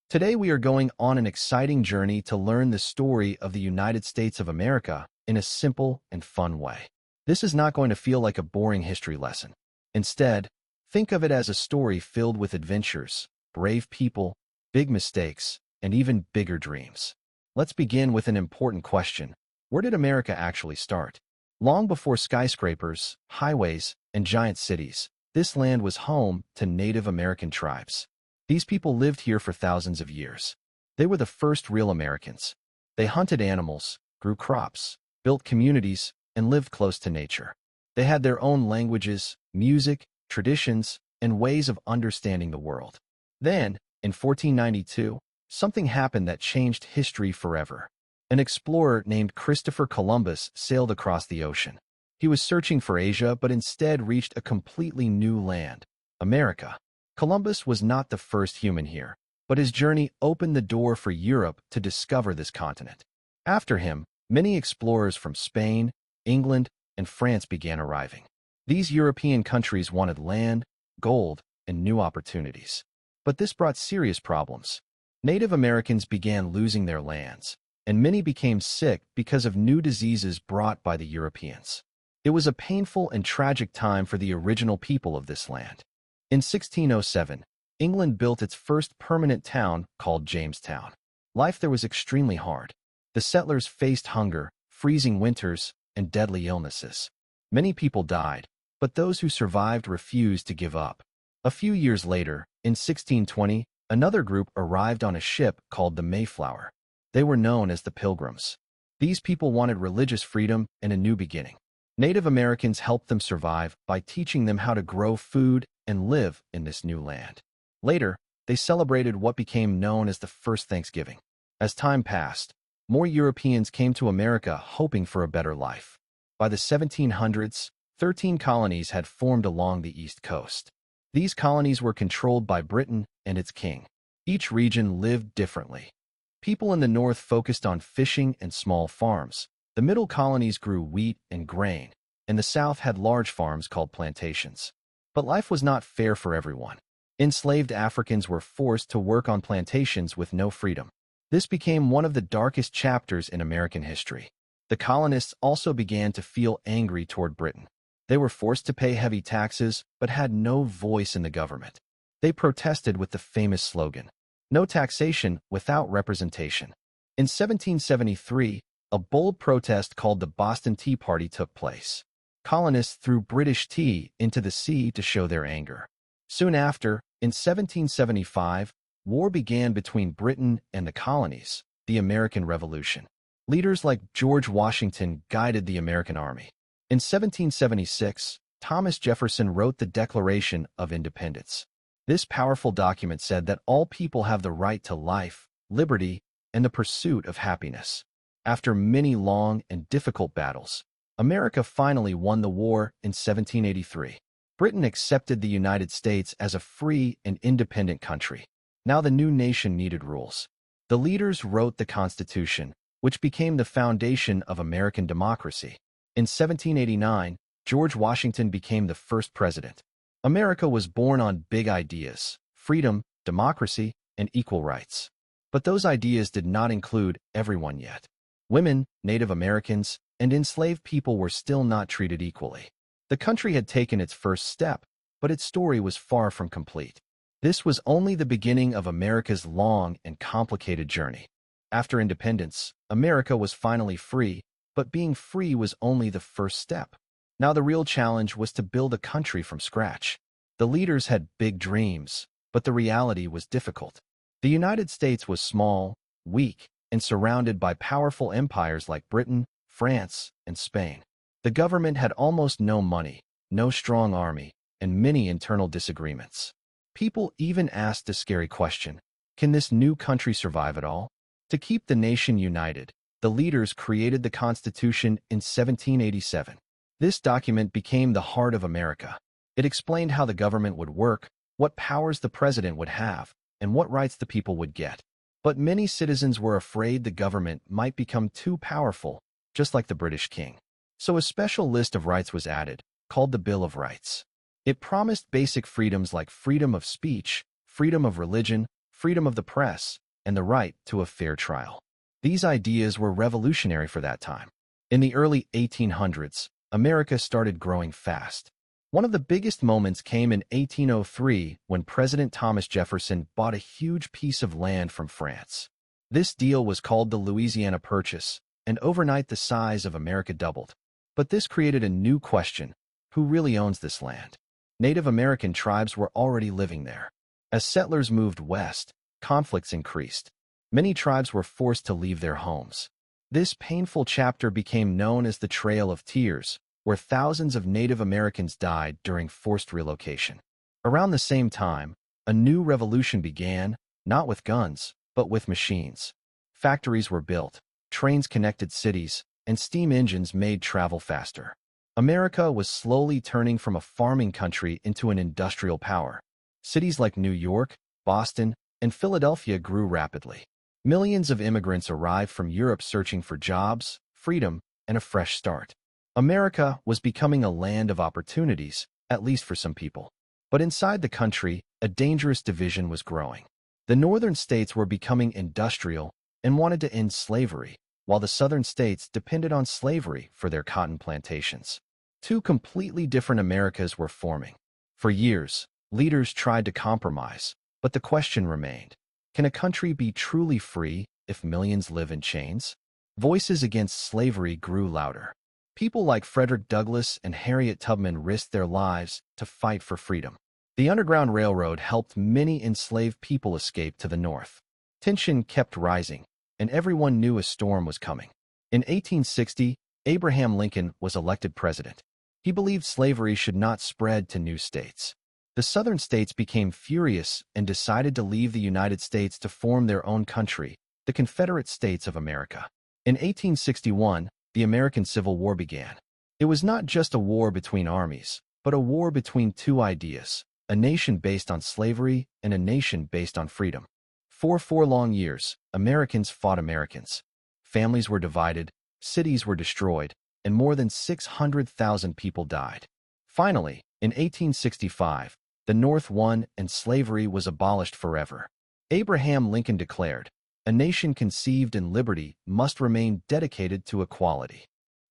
Today we are going on an exciting journey to learn the story of the United States of America in a simple and fun way. This is not going to feel like a boring history lesson. Instead, think of it as a story filled with adventures, brave people, big mistakes, and even bigger dreams. Let's begin with an important question. Where did America actually start? Long before skyscrapers, highways, and giant cities, this land was home to Native American tribes. These people lived here for thousands of years. They were the first real Americans. They hunted animals, grew crops, built communities, and lived close to nature. They had their own languages, music, traditions, and ways of understanding the world. Then, in 1492, something happened that changed history forever. An explorer named Christopher Columbus sailed across the ocean. He was searching for Asia, but instead reached a completely new land, America. Columbus was not the first human here, but his journey opened the door for Europe to discover this continent. After him, many explorers from Spain, England, and France began arriving. These European countries wanted land, gold, and new opportunities. But this brought serious problems. Native Americans began losing their lands, and many became sick because of new diseases brought by the Europeans. It was a painful and tragic time for the original people of this land. In 1607, England built its first permanent town called Jamestown. Life there was extremely hard. The settlers faced hunger, freezing winters, and deadly illnesses. Many people died, but those who survived refused to give up. A few years later, in 1620, another group arrived on a ship called the Mayflower. They were known as the Pilgrims. These people wanted religious freedom and a new beginning. Native Americans helped them survive by teaching them how to grow food and live in this new land. Later, they celebrated what became known as the First Thanksgiving. As time passed, more Europeans came to America hoping for a better life. By the 1700s, 13 colonies had formed along the East Coast. These colonies were controlled by Britain and its king. Each region lived differently. People in the north focused on fishing and small farms. The middle colonies grew wheat and grain, and the south had large farms called plantations. But life was not fair for everyone. Enslaved Africans were forced to work on plantations with no freedom. This became one of the darkest chapters in American history. The colonists also began to feel angry toward Britain. They were forced to pay heavy taxes, but had no voice in the government. They protested with the famous slogan, "No taxation without representation." In 1773, a bold protest called the Boston Tea Party took place. Colonists threw British tea into the sea to show their anger. Soon after, in 1775, war began between Britain and the colonies, the American Revolution. Leaders like George Washington guided the American army. In 1776, Thomas Jefferson wrote the Declaration of Independence. This powerful document said that all people have the right to life, liberty, and the pursuit of happiness. After many long and difficult battles, America finally won the war in 1783. Britain accepted the United States as a free and independent country. Now the new nation needed rules. The leaders wrote the Constitution, which became the foundation of American democracy. In 1789, George Washington became the first president. America was born on big ideas: freedom, democracy, and equal rights. But those ideas did not include everyone yet. Women, Native Americans, and enslaved people were still not treated equally. The country had taken its first step, but its story was far from complete. This was only the beginning of America's long and complicated journey. After independence, America was finally free, but being free was only the first step. Now the real challenge was to build a country from scratch. The leaders had big dreams, but the reality was difficult. The United States was small, weak, and surrounded by powerful empires like Britain, France, and Spain. The government had almost no money, no strong army, and many internal disagreements. People even asked a scary question: can this new country survive at all? To keep the nation united, the leaders created the Constitution in 1787. This document became the heart of America. It explained how the government would work, what powers the president would have, and what rights the people would get. But many citizens were afraid the government might become too powerful, just like the British king. So a special list of rights was added, called the Bill of Rights. It promised basic freedoms like freedom of speech, freedom of religion, freedom of the press, and the right to a fair trial. These ideas were revolutionary for that time. In the early 1800s, America started growing fast. One of the biggest moments came in 1803 when President Thomas Jefferson bought a huge piece of land from France. This deal was called the Louisiana Purchase, and overnight the size of America doubled. But this created a new question: who really owns this land? Native American tribes were already living there. As settlers moved west, conflicts increased. Many tribes were forced to leave their homes. This painful chapter became known as the Trail of Tears, where thousands of Native Americans died during forced relocation. Around the same time, a new revolution began, not with guns, but with machines. Factories were built, trains connected cities, and steam engines made travel faster. America was slowly turning from a farming country into an industrial power. Cities like New York, Boston, and Philadelphia grew rapidly. Millions of immigrants arrived from Europe searching for jobs, freedom, and a fresh start. America was becoming a land of opportunities, at least for some people. But inside the country, a dangerous division was growing. The northern states were becoming industrial and wanted to end slavery, while the southern states depended on slavery for their cotton plantations. Two completely different Americas were forming. For years, leaders tried to compromise, but the question remained: can a country be truly free if millions live in chains? Voices against slavery grew louder. People like Frederick Douglass and Harriet Tubman risked their lives to fight for freedom. The Underground Railroad helped many enslaved people escape to the north. Tension kept rising, and everyone knew a storm was coming. In 1860, Abraham Lincoln was elected president. He believed slavery should not spread to new states. The southern states became furious and decided to leave the United States to form their own country, the Confederate States of America. In 1861, the American Civil War began. It was not just a war between armies, but a war between two ideas: a nation based on slavery and a nation based on freedom. For 4 long years, Americans fought Americans. Families were divided, cities were destroyed, and more than 600,000 people died. Finally, in 1865, the North won and slavery was abolished forever. Abraham Lincoln declared, "A nation conceived in liberty must remain dedicated to equality."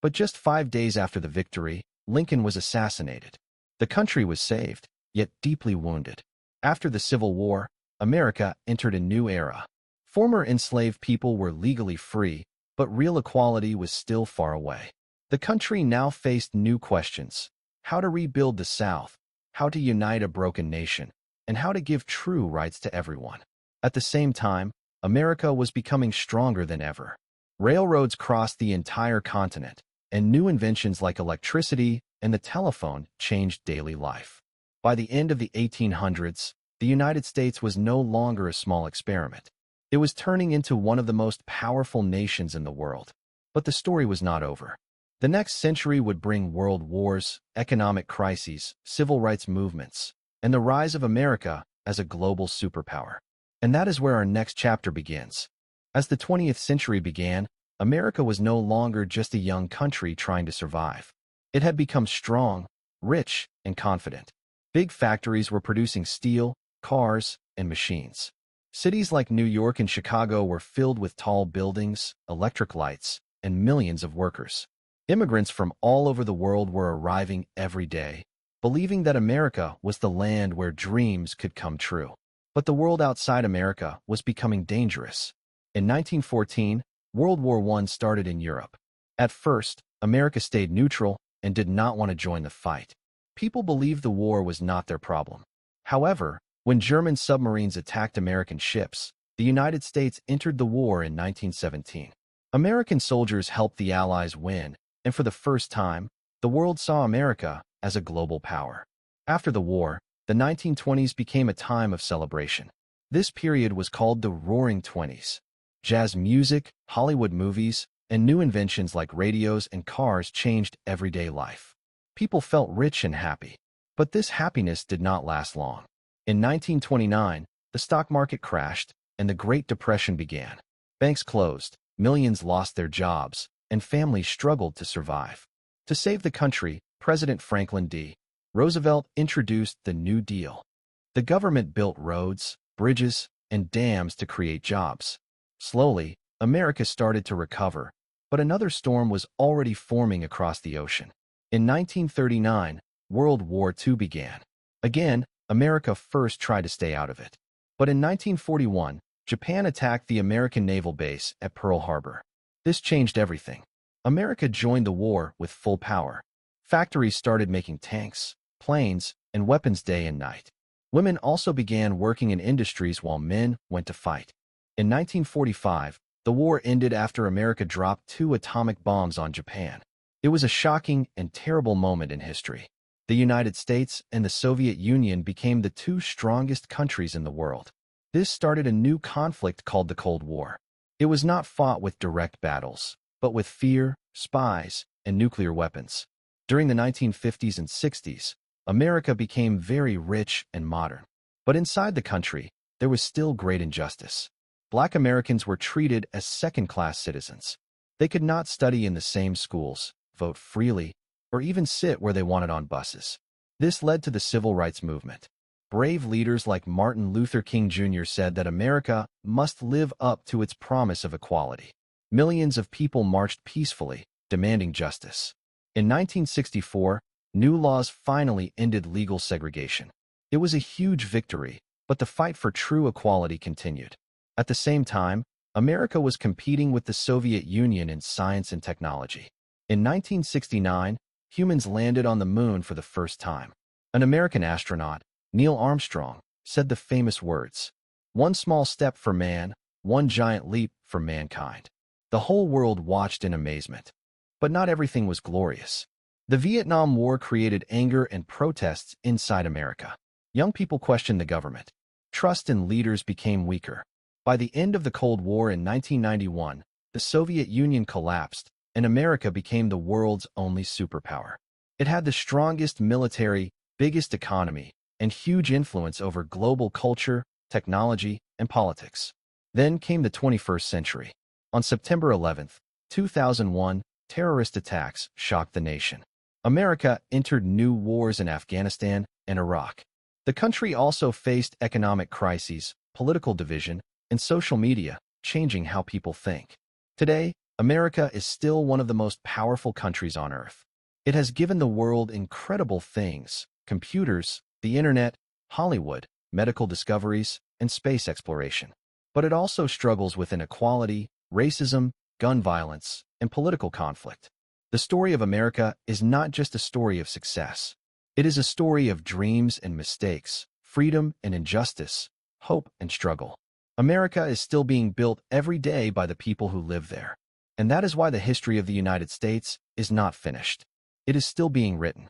But just 5 days after the victory, Lincoln was assassinated. The country was saved, yet deeply wounded. After the Civil War, America entered a new era. Former enslaved people were legally free, but real equality was still far away. The country now faced new questions: how to rebuild the South, how to unite a broken nation, and how to give true rights to everyone. At the same time, America was becoming stronger than ever. Railroads crossed the entire continent, and new inventions like electricity and the telephone changed daily life. By the end of the 1800s, the United States was no longer a small experiment. It was turning into one of the most powerful nations in the world. But the story was not over. The next century would bring world wars, economic crises, civil rights movements, and the rise of America as a global superpower. And that is where our next chapter begins. As the 20th century began, America was no longer just a young country trying to survive. It had become strong, rich, and confident. Big factories were producing steel, cars, and machines. Cities like New York and Chicago were filled with tall buildings, electric lights, and millions of workers. Immigrants from all over the world were arriving every day, believing that America was the land where dreams could come true. But the world outside America was becoming dangerous. In 1914, World War I started in Europe. At first, America stayed neutral and did not want to join the fight. People believed the war was not their problem. However, when German submarines attacked American ships, the United States entered the war in 1917. American soldiers helped the Allies win, and for the first time, the world saw America as a global power. After the war, the 1920s became a time of celebration. This period was called the Roaring Twenties. Jazz music, Hollywood movies, and new inventions like radios and cars changed everyday life. People felt rich and happy. But this happiness did not last long. In 1929, the stock market crashed, and the Great Depression began. Banks closed, millions lost their jobs, and families struggled to survive. To save the country, President Franklin D. Roosevelt introduced the New Deal. The government built roads, bridges, and dams to create jobs. Slowly, America started to recover, but another storm was already forming across the ocean. In 1939, World War II began. Again, America first tried to stay out of it. But in 1941, Japan attacked the American naval base at Pearl Harbor. This changed everything. America joined the war with full power. Factories started making tanks, planes, and weapons day and night. Women also began working in industries while men went to fight. In 1945, the war ended after America dropped 2 atomic bombs on Japan. It was a shocking and terrible moment in history. The United States and the Soviet Union became the 2 strongest countries in the world. This started a new conflict called the Cold War. It was not fought with direct battles, but with fear, spies, and nuclear weapons. During the 1950s and 60s, America became very rich and modern. But inside the country, there was still great injustice. Black Americans were treated as second-class citizens. They could not study in the same schools, vote freely, or even sit where they wanted on buses. This led to the Civil Rights Movement. Brave leaders like Martin Luther King Jr. said that America must live up to its promise of equality. Millions of people marched peacefully, demanding justice. In 1964, new laws finally ended legal segregation. It was a huge victory, but the fight for true equality continued. At the same time, America was competing with the Soviet Union in science and technology. In 1969, humans landed on the moon for the first time. An American astronaut, Neil Armstrong, said the famous words, "One small step for man, one giant leap for mankind." The whole world watched in amazement. But not everything was glorious. The Vietnam War created anger and protests inside America. Young people questioned the government. Trust in leaders became weaker. By the end of the Cold War in 1991, the Soviet Union collapsed, and America became the world's only superpower. It had the strongest military, biggest economy, and huge influence over global culture, technology, and politics. Then came the 21st century. On September 11, 2001, terrorist attacks shocked the nation. America entered new wars in Afghanistan and Iraq. The country also faced economic crises, political division, and social media, changing how people think. Today, America is still one of the most powerful countries on Earth. It has given the world incredible things: computers, the internet, Hollywood, medical discoveries, and space exploration. But it also struggles with inequality, racism, gun violence, and political conflict. The story of America is not just a story of success. It is a story of dreams and mistakes, freedom and injustice, hope and struggle. America is still being built every day by the people who live there. And that is why the history of the United States is not finished. It is still being written.